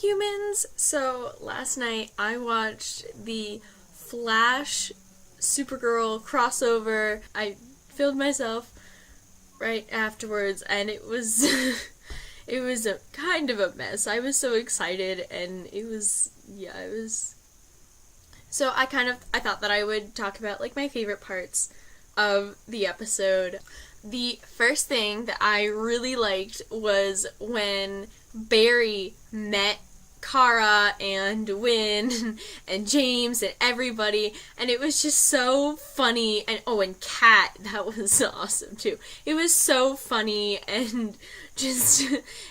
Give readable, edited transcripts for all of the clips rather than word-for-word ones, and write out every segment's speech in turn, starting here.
humans! So last night I watched the Flash Supergirl crossover. I filmed myself right afterwards and it was it was a kind of a mess. I was so excited and it was so I thought that I would talk about like my favorite parts of the episode. The first thing that I really liked was when Barry met Kara and Wynn and James and everybody, and it was just so funny. And Kat, that was awesome too. It was so funny and just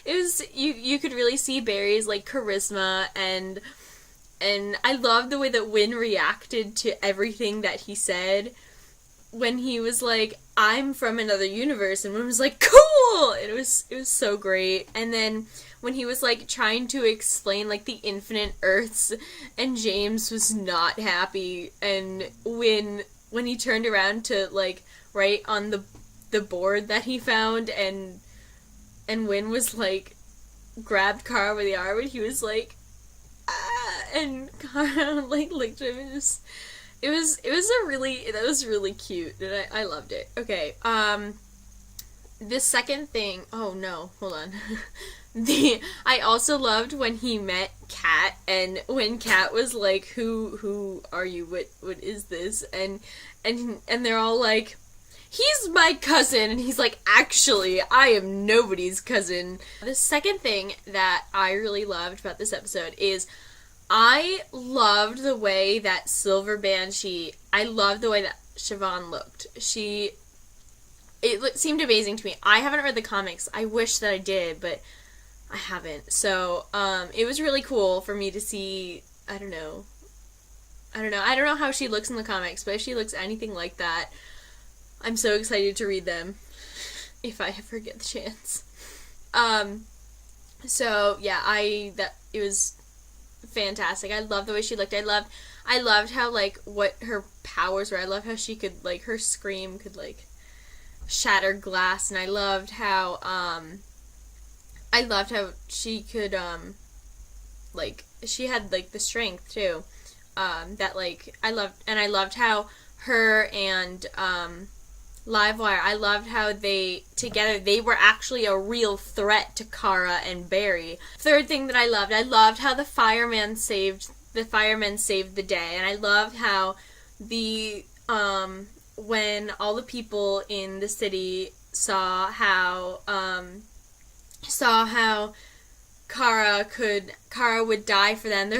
it was you could really see Barry's like charisma, and I loved the way that Wynn reacted to everything that he said when he was like, I'm from another universe, and Wynn was like, cool! It was so great. And then when he was like trying to explain like the infinite Earths, and James was not happy, and when he turned around to like write on the board that he found, and Wynn was like grabbed Kara by the arm, and he was like, ah, and Kara like looked at him and just. That was really cute, and I loved it. Okay, the second thing, oh no, hold on. I also loved when he met Kat, and when Kat was like, who are you, what is this, and they're all like, he's my cousin, and he's like, actually, I am nobody's cousin. The second thing that I really loved about this episode is I loved the way that Silver Banshee, I loved the way that Siobhan looked. It seemed amazing to me. I haven't read the comics. I wish that I did, but I haven't. So, it was really cool for me to see, I don't know how she looks in the comics, but if she looks anything like that, I'm so excited to read them, if I ever get the chance. So, yeah, it was fantastic. I loved the way she looked. I loved how, like, what her powers were. I loved how she could, like, her scream could, like, shatter glass, and I loved how she could, like, she had, like, the strength, too, that, like, I loved how her and, Livewire, I loved how they were actually a real threat to Kara and Barry. Third thing that I loved how the firemen saved the day, and I loved how when all the people in the city saw how Kara would die for them, they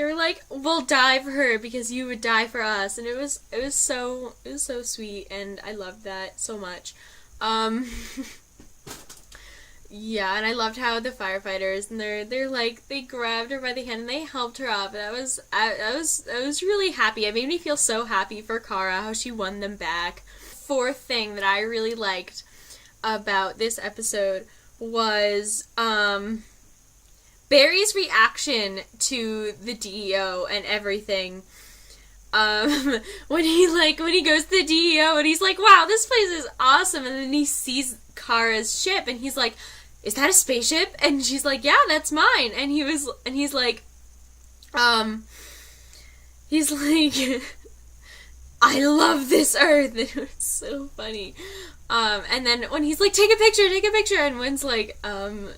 were like, we'll die for her because you would die for us, and it was so sweet, and I loved that so much. Yeah, and I loved how the firefighters, and they're like, they grabbed her by the hand and they helped her up, and I was really happy. It made me feel so happy for Kara, how she won them back. Fourth thing that I really liked about this episode was, Barry's reaction to the DEO and everything. When he goes to the DEO and he's like, wow, this place is awesome, and then he sees Kara's ship and he's like, is that a spaceship? And she's like, yeah, that's mine. And he's like, I love this Earth. It was so funny. And then when he's like, take a picture, and Wynn's like, and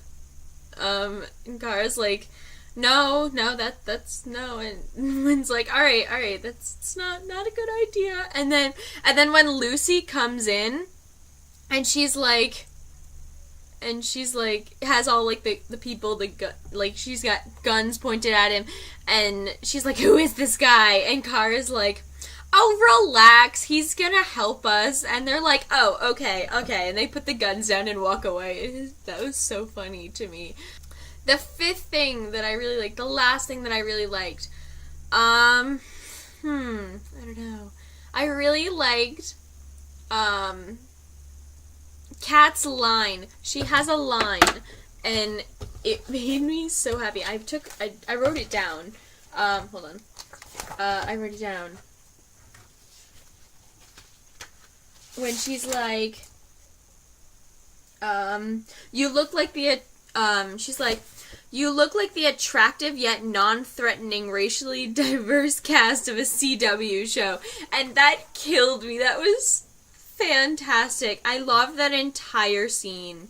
Kara's like, no, that's no, and Wynn's like, all right, that's not a good idea. And then when Lucy comes in, and she's like, has all like the people, like she's got guns pointed at him, and she's like, who is this guy? And Kara's like, oh, relax, he's gonna help us. And they're like, oh, okay, and they put the guns down and walk away. That was so funny to me. The fifth thing that I really liked, the last thing that I really liked, I don't know. I really liked, Kat's line. She has a line, and it made me so happy. I wrote it down. Hold on. I wrote it down. When she's like, you look like the, she's like, You look like the attractive yet non-threatening, racially diverse cast of a CW show. And that killed me. That was fantastic. I loved that entire scene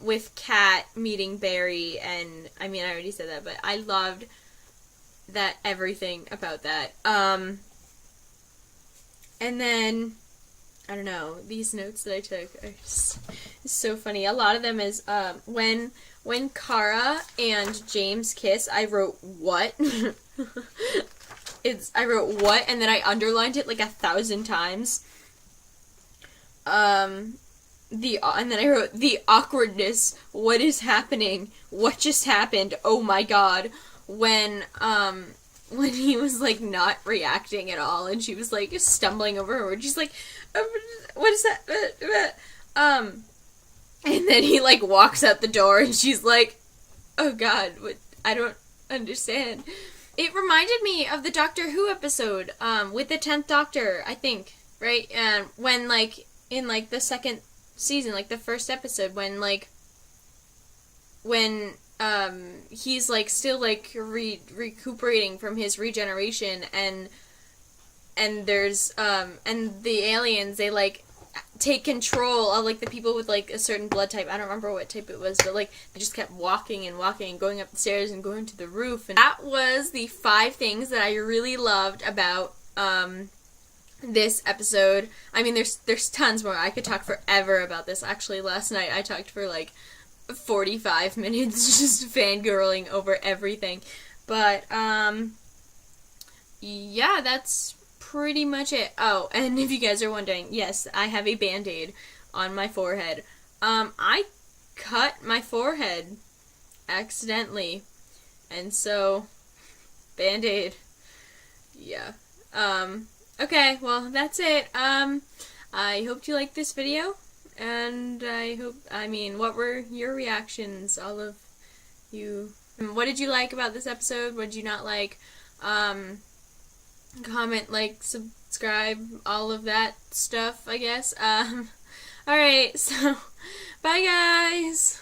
with Kat meeting Barry. And, I mean, I already said that, but I loved that, everything about that. And then, I don't know, these notes that I took are just so funny. A lot of them is, when Kara and James kiss, I wrote, what? I wrote, what? And then I underlined it like 1,000 times. And then I wrote, the awkwardness, what is happening? What just happened? Oh my god. When he was, like, not reacting at all, and she was, like, stumbling over her words. She's like, what is that? And then he, like, walks out the door, and she's like, oh god, what? I don't understand. It reminded me of the Doctor Who episode, with the 10th Doctor, I think, right? And when, like, in, like, the second season, like, the first episode, when he's, like, still, like, recuperating from his regeneration, and there's, and the aliens, they, like, take control of, like, the people with, like, a certain blood type. I don't remember what type it was, but, like, they just kept walking and walking and going up the stairs and going to the roof. And that was the 5 things that I really loved about, this episode. I mean, there's tons more. I could talk forever about this. Actually, last night I talked for, like, 45 minutes just fangirling over everything. But, yeah, that's pretty much it. Oh, and if you guys are wondering, yes, I have a Band-Aid on my forehead. I cut my forehead accidentally. And so, Band-Aid. Yeah. Okay, well, that's it. I hope you liked this video. And what were your reactions, all of you? What did you like about this episode? What did you not like? Comment, like, subscribe, all of that stuff, I guess. Alright, so, bye guys!